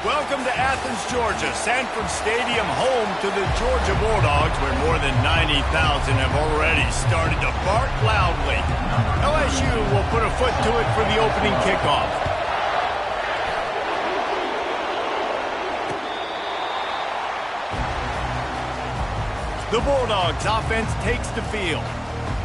Welcome to Athens, Georgia, Sanford Stadium, home to the Georgia Bulldogs, where more than 90,000 have already started to bark loudly. LSU will put a foot to it for the opening kickoff. The Bulldogs offense takes the field.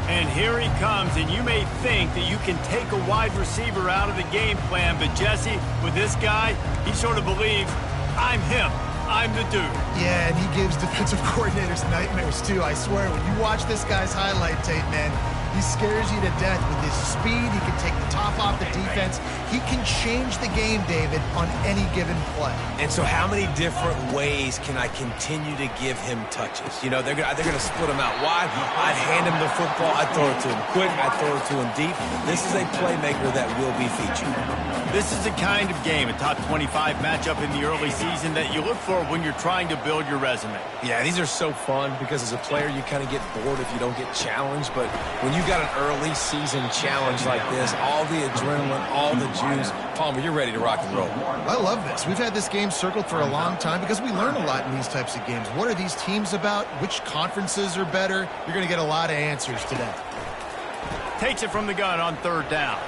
And here he comes, and you may think that you can take a wide receiver out of the game plan, but Jesse, with this guy, he sort of believes, I'm him. I'm the dude. Yeah, and he gives defensive coordinators nightmares, too. I swear, when you watch this guy's highlight tape, man, he scares you to death with his speed. He can take the top off the defense. He can change the game, David, on any given play. And so how many different ways can I continue to give him touches? You know, they're going to split him out wide. I'd hand him the football. I'd throw it to him quick. I'd throw it to him deep. This is a playmaker that will be featured. This is the kind of game, a top 25 matchup in the early season, that you look for when you're trying to build your resume. Yeah, these are so fun because as a player, you kind of get bored if you don't get challenged. But when you've got an early season challenge like this, all the adrenaline, all the juice, Palmer, you're ready to rock and roll. I love this. We've had this game circled for a long time because we learn a lot in these types of games. What are these teams about? Which conferences are better? You're going to get a lot of answers today. Takes it from the gun on third down.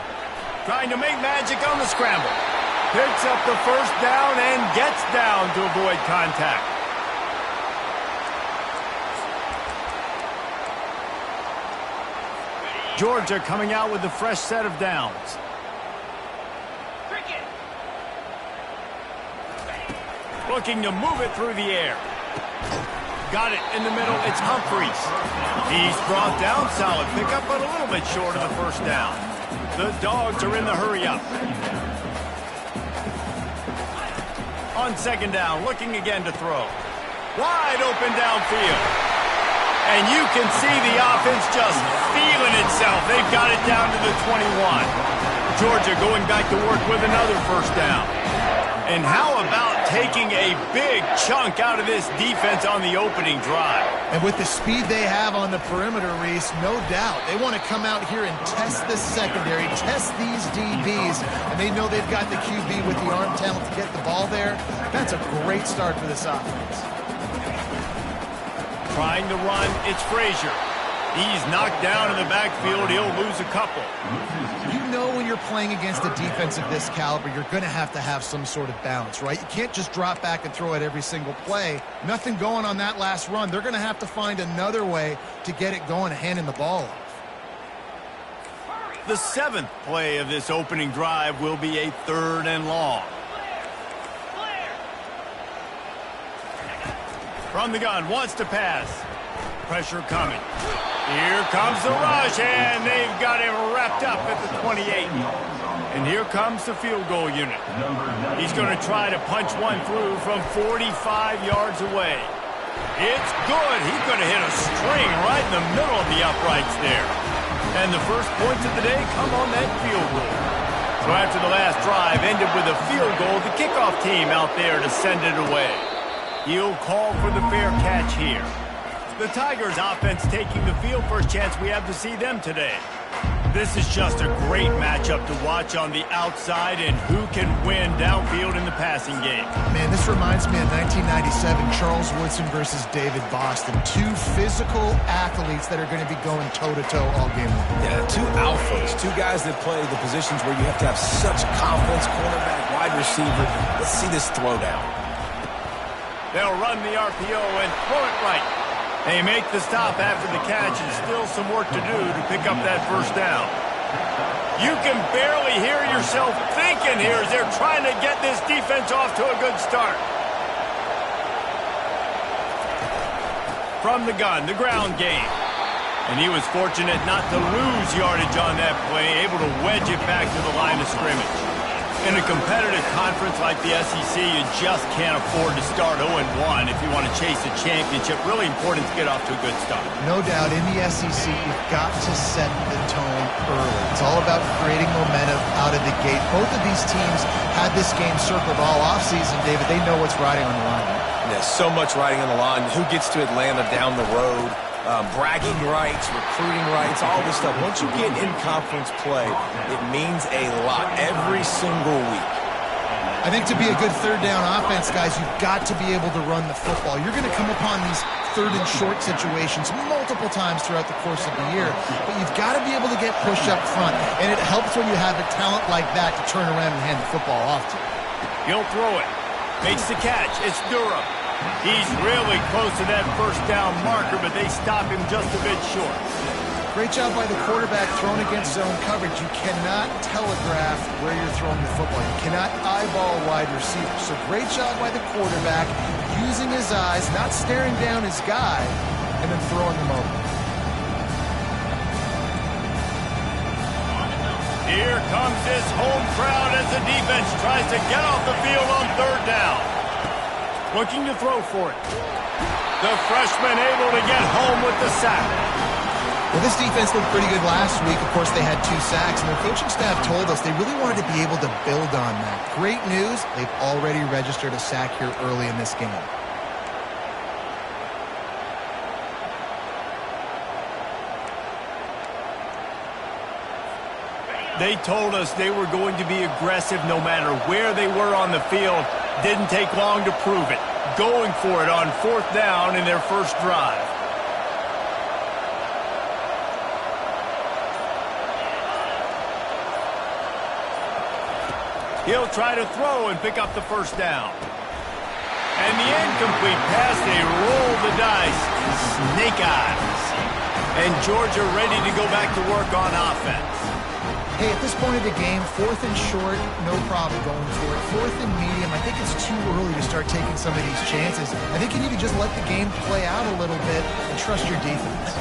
Trying to make magic on the scramble. Picks up the first down and gets down to avoid contact. Georgia coming out with a fresh set of downs. Looking to move it through the air. Got it in the middle. It's Humphreys. He's brought down. Solid pickup, but a little bit short of the first down. The Dogs are in the hurry-up. On second down, looking again to throw. Wide open downfield. And you can see the offense just feeling itself. They've got it down to the 21. Georgia going back to work with another first down. And how about taking a big chunk out of this defense on the opening drive? And with the speed they have on the perimeter, Reese, no doubt, they want to come out here and test this secondary, test these DBs, and they know they've got the QB with the arm talent to get the ball there. That's a great start for this offense. Trying to run, it's Frazier. He's knocked down in the backfield. He'll lose a couple. You know when you're playing against a defense of this caliber, you're going to have some sort of balance, right? You can't just drop back and throw it every single play. Nothing going on that last run. They're going to have to find another way to get it going, handing the ball off. The seventh play of this opening drive will be a third and long. From the gun, wants to pass. Pressure coming. Here comes the rush, and they've got him wrapped up at the 28. And here comes the field goal unit. He's going to try to punch one through from 45 yards away. It's good. He's going to hit a string right in the middle of the uprights there. And the first points of the day come on that field goal. So after the last drive ended with a field goal, the kickoff team out there to send it away. He'll call for the fair catch here. The Tigers offense taking the field. First chance we have to see them today. This is just a great matchup to watch on the outside, and who can win downfield in the passing game. Man, this reminds me of 1997, Charles Woodson versus David Boston. Two physical athletes that are going to be going toe-to-toe all game long. Yeah, two alphas, two guys that play the positions where you have to have such confidence, cornerback, wide receiver. Let's see this throwdown. They'll run the RPO and throw it right. They make the stop after the catch, and still some work to do to pick up that first down. You can barely hear yourself thinking here as they're trying to get this defense off to a good start. From the gun, the ground game. And he was fortunate not to lose yardage on that play, able to wedge it back to the line of scrimmage. In a competitive conference like the SEC, you just can't afford to start 0-1 if you want to chase a championship. Really important to get off to a good start. No doubt, in the SEC, you've got to set the tone early. It's all about creating momentum out of the gate. Both of these teams had this game circled all offseason, David. They know what's riding on the line. There's so much riding on the line. Who gets to Atlanta down the road? Bragging rights, recruiting rights, all this stuff. Once you get in conference play, it means a lot every single week. I think to be a good third down offense, guys, you've got to be able to run the football. You're going to come upon these third and short situations multiple times throughout the course of the year, but you've got to be able to get pushed up front, and it helps when you have a talent like that to turn around and hand the football off to. He'll throw it. Makes the catch. It's Durham. He's really close to that first down marker, but they stop him just a bit short. Great job by the quarterback thrown against zone coverage. You cannot telegraph where you're throwing the football. You cannot eyeball a wide receiver. So great job by the quarterback using his eyes, not staring down his guy, and then throwing him over. Here comes this home crowd as the defense tries to get off the field on third down. Looking to throw for it. The freshman able to get home with the sack. Well, this defense looked pretty good last week. Of course, they had 2 sacks, and their coaching staff told us they really wanted to be able to build on that. Great news, they've already registered a sack here early in this game. They told us they were going to be aggressive no matter where they were on the field. Didn't take long to prove it. Going for it on fourth down in their first drive. He'll try to throw and pick up the first down. And the incomplete pass, they roll the dice. Snake eyes. And Georgia ready to go back to work on offense. Hey, at this point of the game, 4th and short, no problem going for it. 4th and medium, I think it's too early to start taking some of these chances. I think you need to just let the game play out a little bit and trust your defense.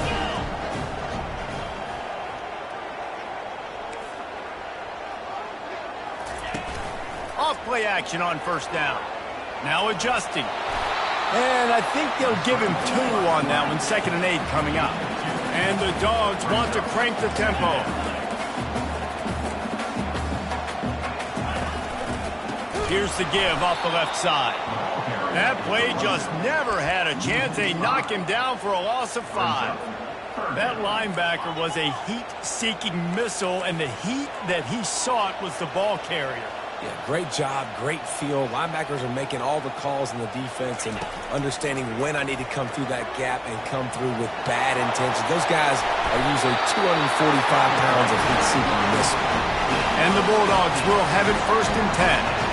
Off-play action on first down. Now adjusting. And I think they'll give him 2 on that one. 2nd and 8 coming up. And the Dogs want to crank the tempo. Here's the give off the left side. That play just never had a chance. They knock him down for a loss of 5. That linebacker was a heat-seeking missile, and the heat that he sought was the ball carrier. Yeah, great job, great feel. Linebackers are making all the calls in the defense and understanding when I need to come through that gap and come through with bad intentions. Those guys are usually 245 pounds of heat-seeking missile. And the Bulldogs will have it 1st and 10.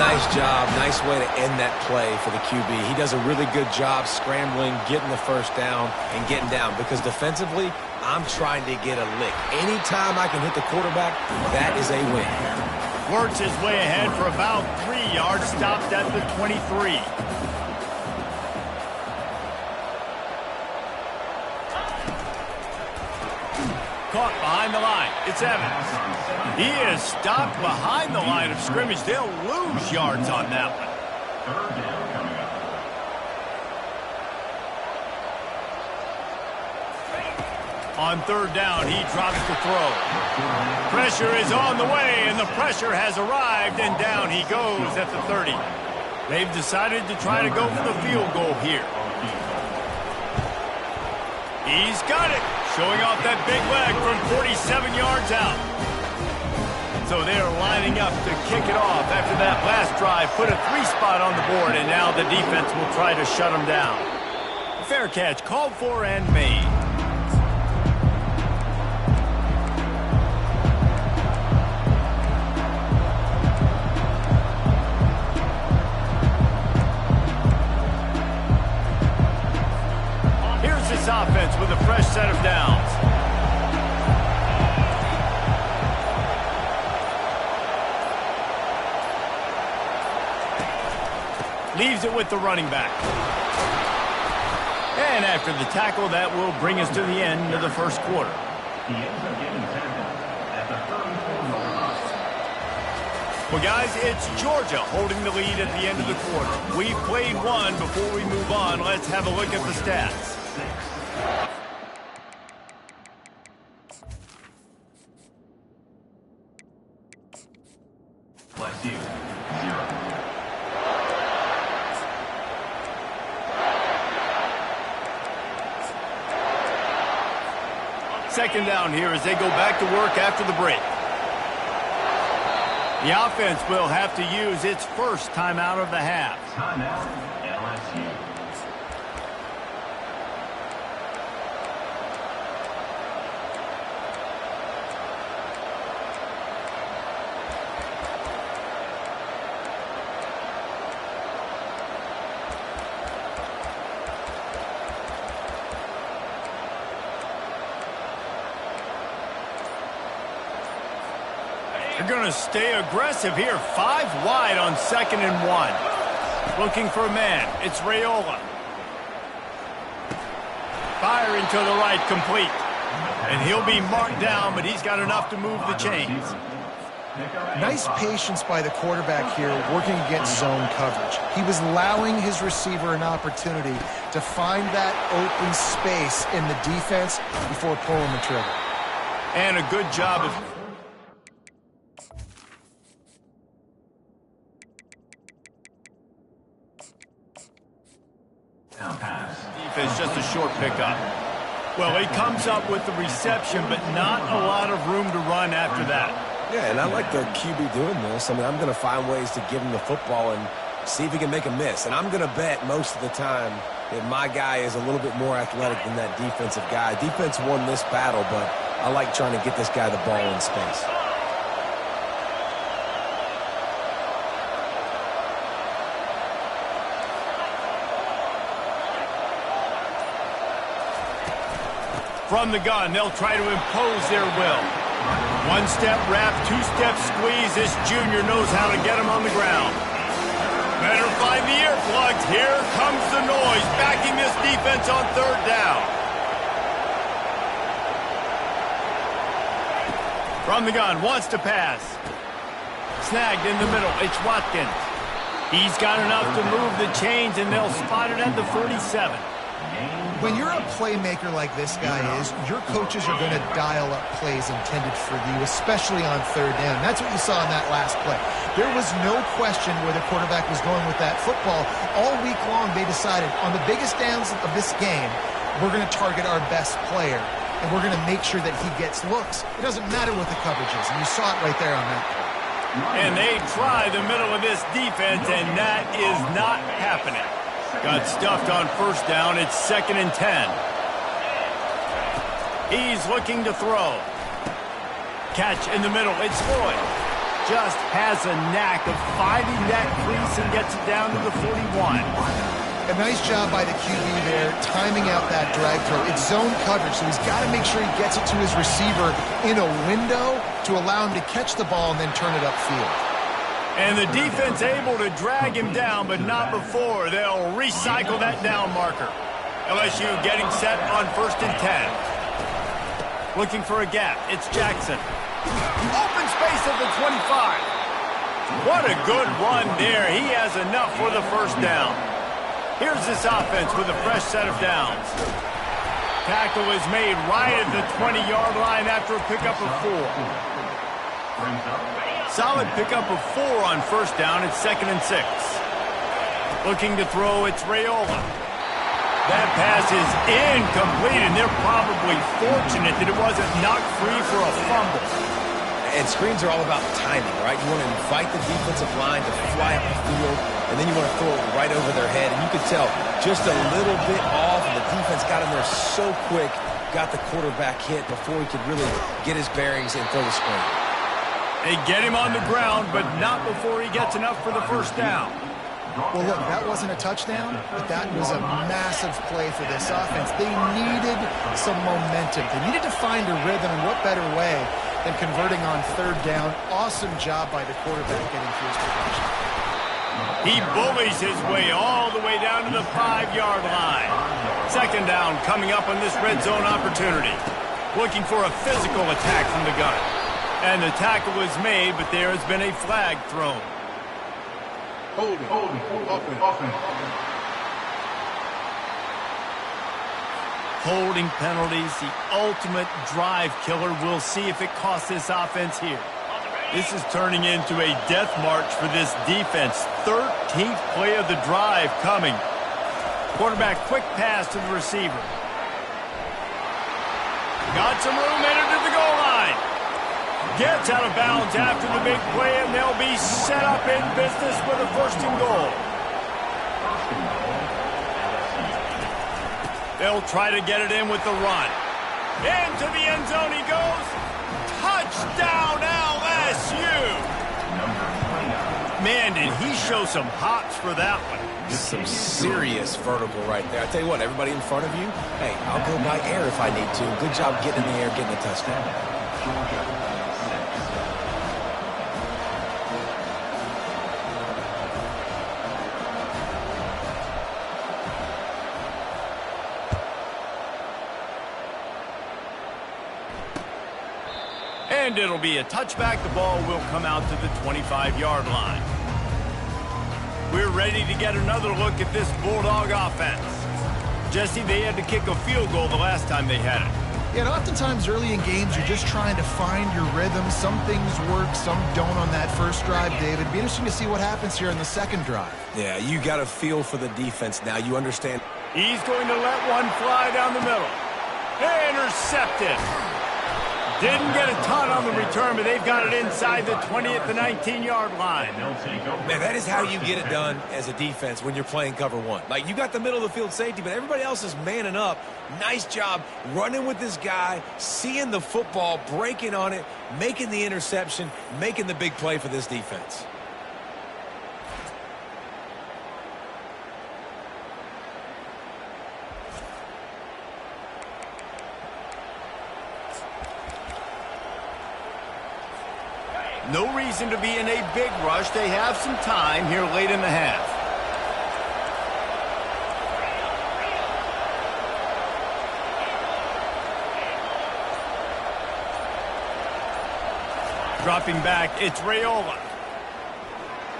Nice job, nice way to end that play for the QB. He does a really good job scrambling, getting the first down, and getting down. Because defensively, I'm trying to get a lick. Anytime I can hit the quarterback, that is a win. Works his way ahead for about 3 yards, stopped at the 23. Caught behind the line. It's Evans. He is stopped behind the line of scrimmage. They'll lose yards on that one. On third down, he drops the throw. Pressure is on the way, and the pressure has arrived, and down he goes at the 30. They've decided to try to go for the field goal here. He's got it, showing off that big leg from 47 yards out. So they're lining up to kick it off after that last drive. Put a 3 spot on the board, and now the defense will try to shut them down. Fair catch called for and made. Here's this offense with a fresh set of downs. Leaves it with the running back. And after the tackle, that will bring us to the end of the first quarter. Well, guys, it's Georgia holding the lead at the end of the quarter. We played one. Before we move on, let's have a look at the stats. Bless you. 0. Second down here as they go back to work after the break. The offense will have to use its first timeout of the half. Timeout, LSU. They're going to stay aggressive here. 5 wide on 2nd and 1. Looking for a man. It's Raiola. Firing to the right, complete. And he'll be marked down, but he's got enough to move the chains. Nice patience by the quarterback here working against zone coverage. He was allowing his receiver an opportunity to find that open space in the defense before pulling the trigger. And a good job of... Defense, just a short pickup. Well, he comes up with the reception, but not a lot of room to run after that. Yeah, and I like the QB doing this. I mean, I'm going to find ways to give him the football and see if he can make a miss. And I'm going to bet most of the time that my guy is a little bit more athletic than that defensive guy. Defense won this battle, but I like trying to get this guy the ball in space. From the gun, they'll try to impose their will. 1-step wrap, 2-step squeeze. This junior knows how to get him on the ground. Better find the earplugs. Here comes the noise, backing this defense on 3rd down. From the gun, wants to pass. Snagged in the middle, it's Watkins. He's got enough to move the chains, and they'll spot it at the 47. When you're a playmaker like this guy is, your coaches are going to dial up plays intended for you, especially on 3rd down. That's what you saw in that last play. There was no question where the quarterback was going with that football. All week long, they decided on the biggest downs of this game, we're going to target our best player, and we're going to make sure that he gets looks. It doesn't matter what the coverage is, and you saw it right there on that play. And they try the middle of this defense, and that is not happening. Got stuffed on 1st down. It's 2nd and 10. He's looking to throw. Catch in the middle. It's Floyd. Just has a knack of finding that crease and gets it down to the 41. A nice job by the QB there, timing out that drag throw. It's zone coverage, so he's got to make sure he gets it to his receiver in a window to allow him to catch the ball and then turn it upfield. And the defense able to drag him down, but not before. They'll recycle that down marker. LSU getting set on 1st and 10. Looking for a gap. It's Jackson. Open space at the 25. What a good run there. He has enough for the 1st down. Here's this offense with a fresh set of downs. Tackle is made right at the 20-yard line after a pickup of 4. Solid pickup of 4 on 1st down. It's 2nd and 6. Looking to throw, it's Raiola. That pass is incomplete, and they're probably fortunate that it wasn't knocked free for a fumble. And screens are all about timing, right? You want to invite the defensive line to fly up the field, and then you want to throw it right over their head. And you could tell just a little bit off, and the defense got in there so quick, got the quarterback hit before he could really get his bearings and throw the screen. They get him on the ground, but not before he gets enough for the 1st down. Well, look, that wasn't a touchdown, but that was a massive play for this offense. They needed some momentum. They needed to find a rhythm, and what better way than converting on 3rd down. Awesome job by the quarterback getting through his progression. He bullies his way all the way down to the 5-yard line. 2nd down coming up on this red zone opportunity. Looking for a physical attack from the gun. And the tackle was made, but there has been a flag thrown. Holding. Offense. Holding penalties, the ultimate drive killer. We'll see if it costs this offense here. This is turning into a death march for this defense. 13th play of the drive coming. Quarterback quick pass to the receiver. Got some room, entered to the goal line. Gets out of bounds after the big play, and they'll be set up in business with a 1st and goal. They'll try to get it in with the run. Into the end zone he goes. Touchdown, LSU! Man, did he show some hops for that one. Some serious vertical right there. I tell you what, everybody in front of you, hey, I'll go by air if I need to. Good job getting in the air, getting a touchdown. And it'll be a touchback. The ball will come out to the 25-yard line. We're ready to get another look at this Bulldog offense. Jesse, they had to kick a field goal the last time they had it. Yeah, and oftentimes early in games, you're just trying to find your rhythm. Some things work, some don't on that first drive, David. It'd be interesting to see what happens here in the second drive. Yeah, you got a feel for the defense now. You understand. He's going to let one fly down the middle. Intercepted. Didn't get a ton on the return, but they've got it inside the 20 at the 19-yard line. Man, that is how you get it done as a defense when you're playing cover one. Like, you got the middle of the field safety, but everybody else is manning up. Nice job running with this guy, seeing the football, breaking on it, making the interception, making the big play for this defense. No reason to be in a big rush. They have some time here late in the half. Dropping back, it's Raiola.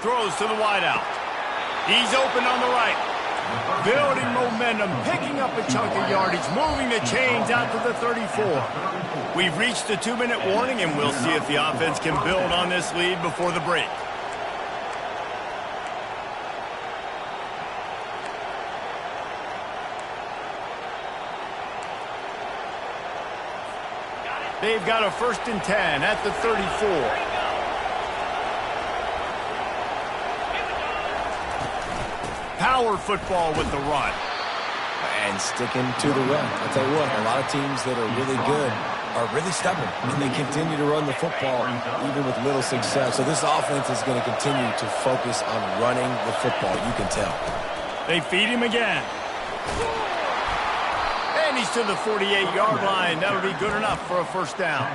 Throws to the wideout. He's open on the right. Building momentum, picking up a chunk of yardage, moving the chains out to the 34. We've reached the 2-minute warning, and we'll see if the offense can build on this lead before the break. They've got a 1st and 10 at the 34. Power football with the run. And sticking to the run. I'll tell you what, a lot of teams that are really good are really stubborn, and they continue to run the football even with little success. So this offense is going to continue to focus on running the football. You can tell. They feed him again. And he's to the 48-yard line. That'll be good enough for a 1st down.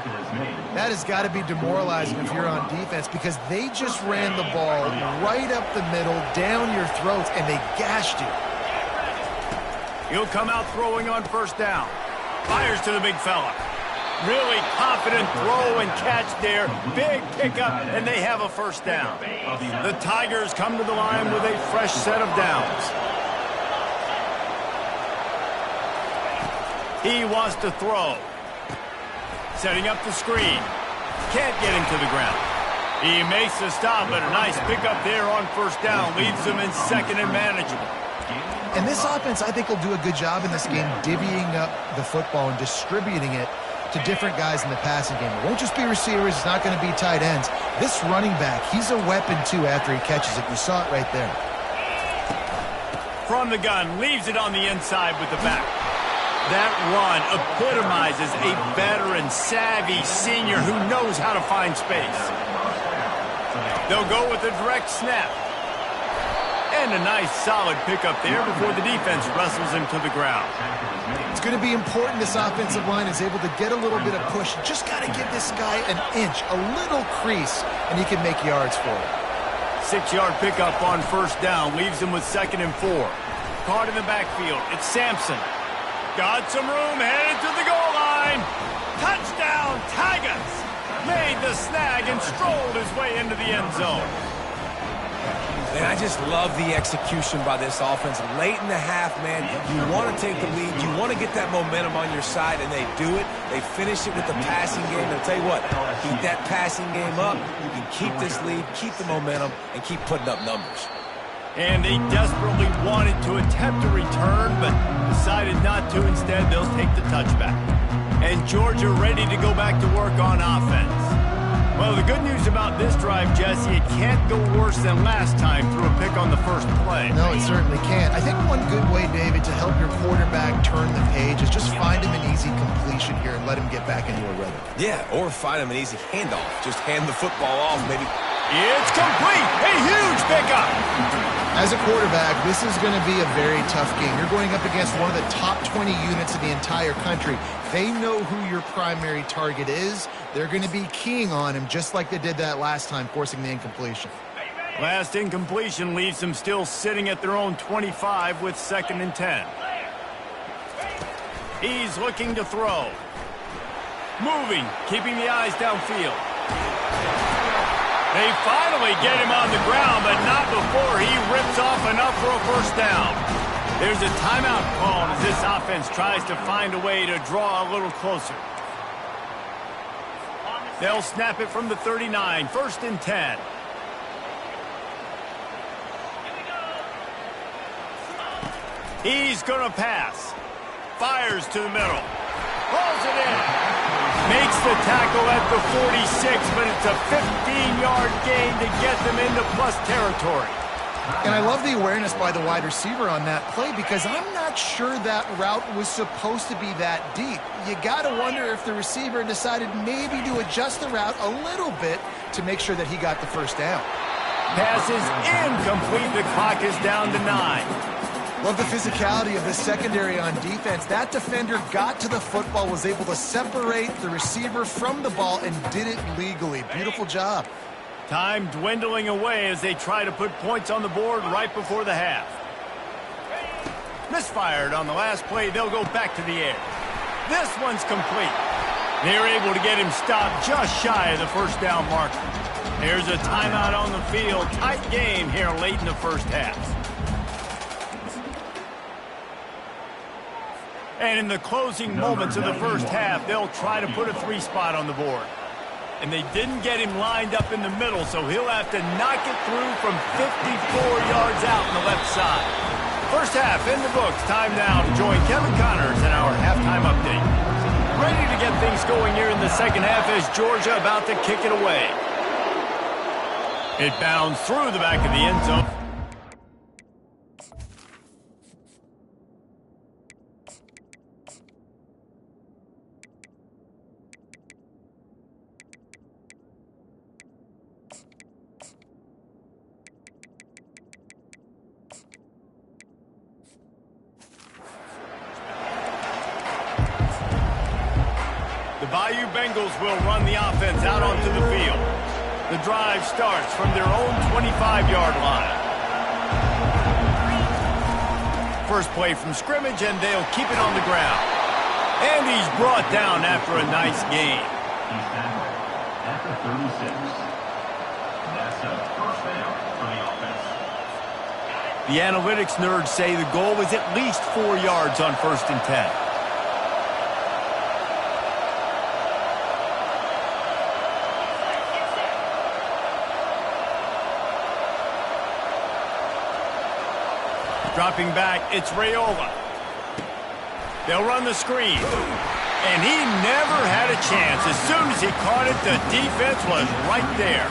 That has got to be demoralizing if you're on defense because they just ran the ball right up the middle, down your throats, and they gashed you. He'll come out throwing on 1st down. Fires to the big fella. Really confident throw and catch there. Big pickup, and they have a 1st down. The Tigers come to the line with a fresh set of downs. He wants to throw. Setting up the screen. Can't get him to the ground. He makes the stop, but a nice pickup there on 1st down. Leaves them in 2nd and manageable. And this offense, I think, will do a good job in this game divvying up the football and distributing it to different guys in the passing game. It won't just be receivers. It's not going to be tight ends. This running back, he's a weapon, too, after he catches it. You saw it right there. From the gun, leaves it on the inside with the back. That run epitomizes a veteran, savvy senior who knows how to find space. They'll go with a direct snap. And a nice, solid pickup there before the defense wrestles him to the ground. It's going to be important this offensive line is able to get a little bit of push. Just got to give this guy an inch, a little crease, and he can make yards for it. 6-yard pickup on 1st down. Leaves him with 2nd and 4. Caught in the backfield. It's Sampson. Got some room, headed to the goal line. Touchdown, Tigers! Made the snag and strolled his way into the end zone. And I just love the execution by this offense. Late in the half, man, you want to take the lead. You want to get that momentum on your side, and they do it. They finish it with the passing game. And I'll tell you what, keep that passing game up. You can keep this lead, keep the momentum, and keep putting up numbers. And they desperately wanted to attempt a return, but decided not to. Instead, they'll take the touchback. And Georgia ready to go back to work on offense. Well, the good news about this drive, Jesse, it can't go worse than last time through a pick on the first play. No, it certainly can't. I think one good way, David, to help your quarterback turn the page is just find him an easy completion here and let him get back into a rhythm. Yeah, or find him an easy handoff. Just hand the football off, maybe. It's complete. A huge pickup. As a quarterback, this is going to be a very tough game. You're going up against one of the top 20 units in the entire country. They know who your primary target is. They're going to be keying on him just like they did that last time, forcing the incompletion. Last incompletion leaves them still sitting at their own 25 with 2nd and 10. He's looking to throw. Moving, keeping the eyes downfield. They finally get him on the ground, but not before he rips off enough for a first down. There's a timeout called as this offense tries to find a way to draw a little closer. They'll snap it from the 39, 1st and 10. He's going to pass. Fires to the middle. Pulls it in. Makes the tackle at the 46, but it's a 15-yard gain to get them into plus territory. And I love the awareness by the wide receiver on that play because I'm not sure that route was supposed to be that deep. You got to wonder if the receiver decided maybe to adjust the route a little bit to make sure that he got the first down. Pass is incomplete. The clock is down to 9. Love the physicality of the secondary on defense. That defender got to the football, was able to separate the receiver from the ball, and did it legally. Beautiful job. Time dwindling away as they try to put points on the board right before the half. Misfired on the last play. They'll go back to the air. This one's complete. They're able to get him stopped just shy of the first down marker. There's a timeout on the field. Tight game here late in the first half. And in the closing moments of the first half, they'll try to put a 3 spot on the board. And they didn't get him lined up in the middle, so he'll have to knock it through from 54 yards out on the left side. First half in the books. Time now to join Kevin Connors in our halftime update. Ready to get things going here in the second half as Georgia about to kick it away. It bounds through the back of the end zone. The Bayou Bengals will run the offense out onto the field. The drive starts from their own 25-yard line. First play from scrimmage, and they'll keep it on the ground. And he's brought down after a nice gain. He's tackled at the 36. That's a first down for the offense. The analytics nerds say the goal is at least 4 yards on 1st and 10. Dropping back, it's Raiola. They'll run the screen. And he never had a chance. As soon as he caught it, the defense was right there.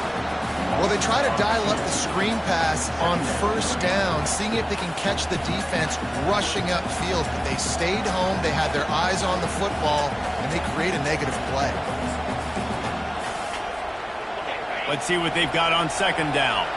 Well, they try to dial up the screen pass on 1st down, seeing if they can catch the defense rushing upfield. But they stayed home, they had their eyes on the football, and they create a negative play. Let's see what they've got on 2nd down.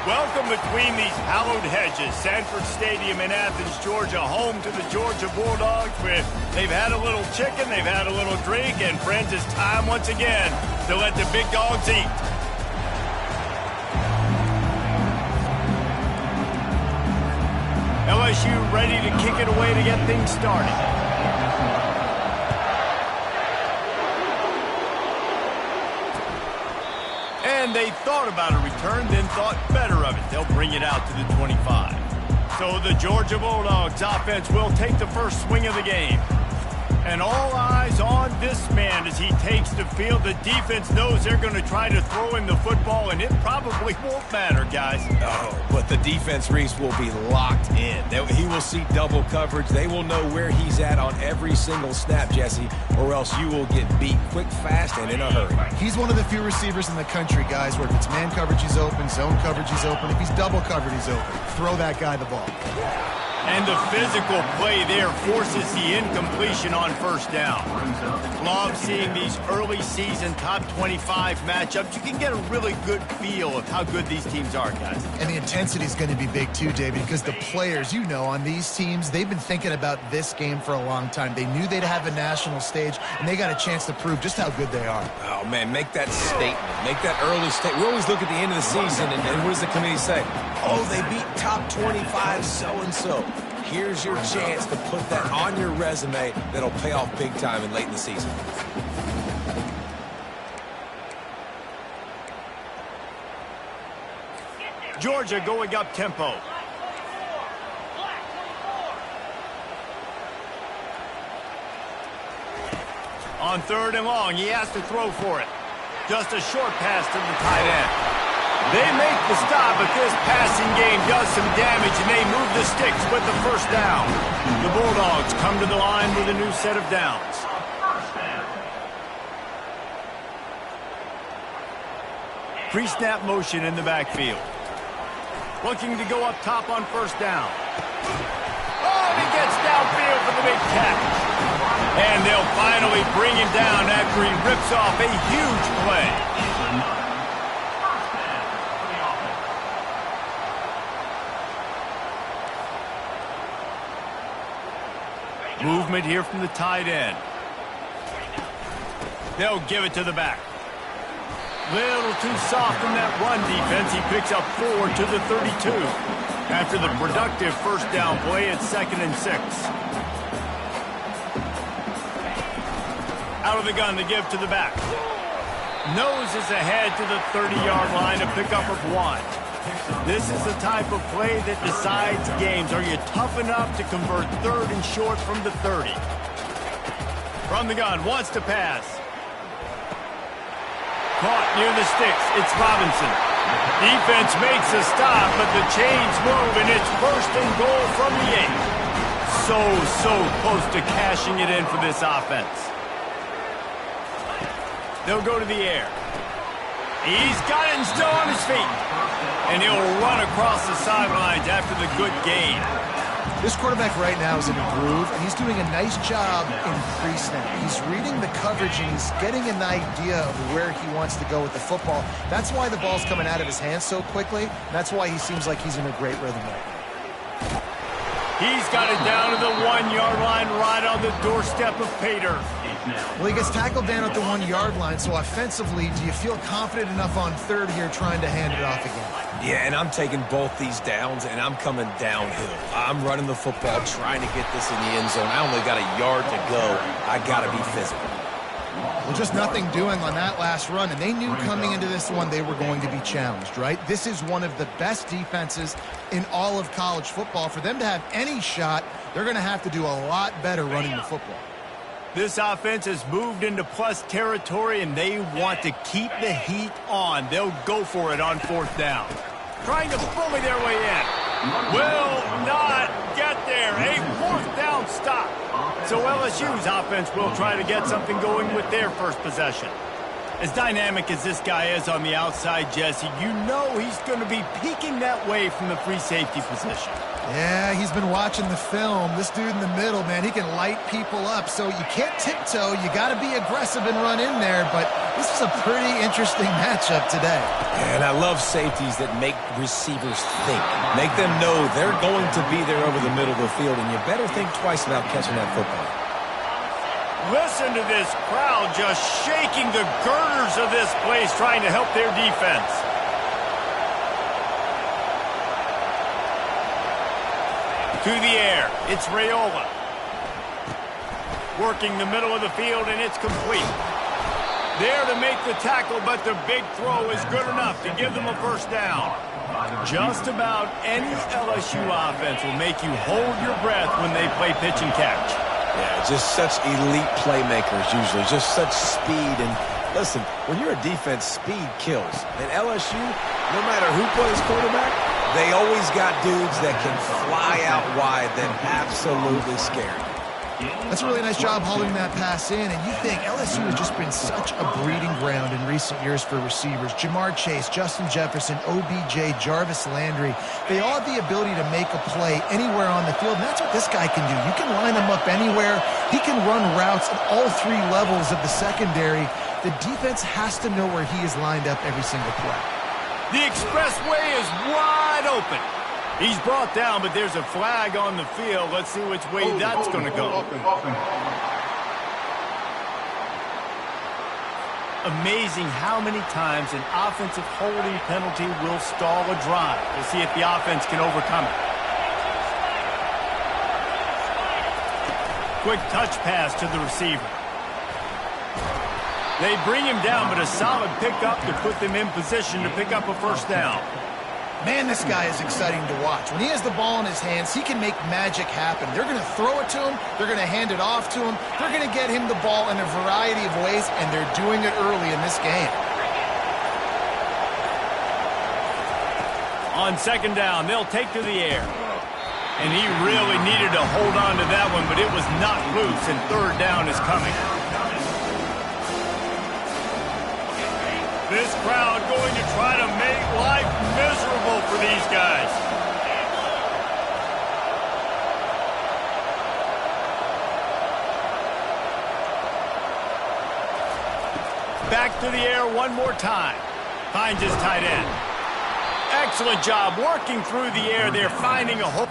Welcome between these hallowed hedges. Sanford Stadium in Athens, Georgia, home to the Georgia Bulldogs, where they've had a little chicken, they've had a little drink, and friends, it's time once again to let the big dogs eat. LSU ready to kick it away to get things started. And they thought about a return, then thought better of it. They'll bring it out to the 25. So the Georgia Bulldogs offense will take the first swing of the game. And all eyes on this man as he takes the field. The defense knows they're going to try to throw him the football, and it probably won't matter, guys. Oh, but the defense, Reese, will be locked in. He will see double coverage. They will know where he's at on every single snap, Jesse, or else you will get beat quick, fast, and in a hurry. He's one of the few receivers in the country, guys, where if it's man coverage, he's open, zone coverage, he's open. If he's double covered, he's open. Throw that guy the ball. And the physical play there forces the incompletion on first down. Love seeing these early season top 25 matchups. You can get a really good feel of how good these teams are, guys. And the intensity is going to be big too, David, because the players, you know, on these teams, they've been thinking about this game for a long time. They knew they'd have a national stage, and they got a chance to prove just how good they are. Oh, man, make that statement. Make that early statement. We always look at the end of the season, and what does the committee say? Oh, they beat top 25 so-and-so. Here's your chance to put that on your resume that'll pay off big time and late in the season. Georgia going up tempo. On third and long, he has to throw for it. Just a short pass to the tight end. They make the stop, but this passing game does some damage, and they move the sticks with the first down. The Bulldogs come to the line with a new set of downs. Pre-snap motion in the backfield. Looking to go up top on first down. Oh, and he gets downfield for the big catch. And they'll finally bring him down after he rips off a huge play. Movement here from the tight end. They'll give it to the back. Little too soft in that run defense. He picks up 4 to the 32. After the productive first down play, it's 2nd and 6. Out of the gun to give to the back. Noses ahead to the 30-yard line, a pickup of 1. This is the type of play that decides games. Are you tough enough to convert third and short from the 30? From the gun, wants to pass. Caught near the sticks. It's Robinson. Defense makes a stop, but the chains move, and it's 1st and goal from the 8. So close to cashing it in for this offense. They'll go to the air. He's got it and still on his feet. And he'll run across the sidelines after the good gain. This quarterback right now is in a groove, and he's doing a nice job in pre-snap. He's reading the coverage, and he's getting an idea of where he wants to go with the football. That's why the ball's coming out of his hands so quickly. That's why he seems like he's in a great rhythm right now. He's got it down to the 1-yard line, right on the doorstep of Pater. Well, he gets tackled down at the 1-yard line, so offensively, do you feel confident enough on third here trying to hand it off again? Yeah, and I'm taking both these downs, and I'm coming downhill. I'm running the football, trying to get this in the end zone. I only got a yard to go. I got to be physical. Well, just nothing doing on that last run, and they knew coming into this one they were going to be challenged, right? This is one of the best defenses in all of college football. For them to have any shot, they're going to have to do a lot better running the football. This offense has moved into plus territory, and they want to keep the heat on. They'll go for it on 4th down. Trying to bully their way in. Will not get there. A 4th down stop. So LSU's offense will try to get something going with their first possession. As dynamic as this guy is on the outside, Jesse, you know he's going to be peeking that way from the free safety position. Yeah, he's been watching the film. This dude in the middle, man, he can light people up. So you can't tiptoe. You got to be aggressive and run in there. But this is a pretty interesting matchup today. And I love safeties that make receivers think. Make them know they're going to be there over the middle of the field, and you better think twice about catching that football. Listen to this crowd just shaking the girders of this place trying to help their defense. To the air, it's Raiola. Working the middle of the field, and it's complete. There to make the tackle, but the big throw is good enough to give them a first down. Just about any LSU offense will make you hold your breath when they play pitch and catch. Yeah, just such elite playmakers usually, just such speed. And listen, when you're a defense, speed kills. And LSU, no matter who plays quarterback, they always got dudes that can fly out wide that absolutely scare you. That's a really nice job hauling that pass in, and you think LSU has just been such a breeding ground in recent years for receivers. Jamar Chase, Justin Jefferson, OBJ, Jarvis Landry, they all have the ability to make a play anywhere on the field, and that's what this guy can do. You can line him up anywhere. He can run routes at all three levels of the secondary. The defense has to know where he is lined up every single play. The expressway is wide open. He's brought down, but there's a flag on the field. Let's see which way that's going to go. Amazing how many times an offensive holding penalty will stall a drive. We'll see if the offense can overcome it. Quick touch pass to the receiver. They bring him down, but a solid pickup to put them in position to pick up a first down. Man, this guy is exciting to watch. When he has the ball in his hands, he can make magic happen. They're going to throw it to him. They're going to hand it off to him. They're going to get him the ball in a variety of ways, and they're doing it early in this game. On second down, they'll take to the air. And he really needed to hold on to that one, but it was not loose, and third down is coming. This crowd going to try to make life miserable for these guys. Back to the air one more time. Finds his tight end. Excellent job working through the air there, finding a hole.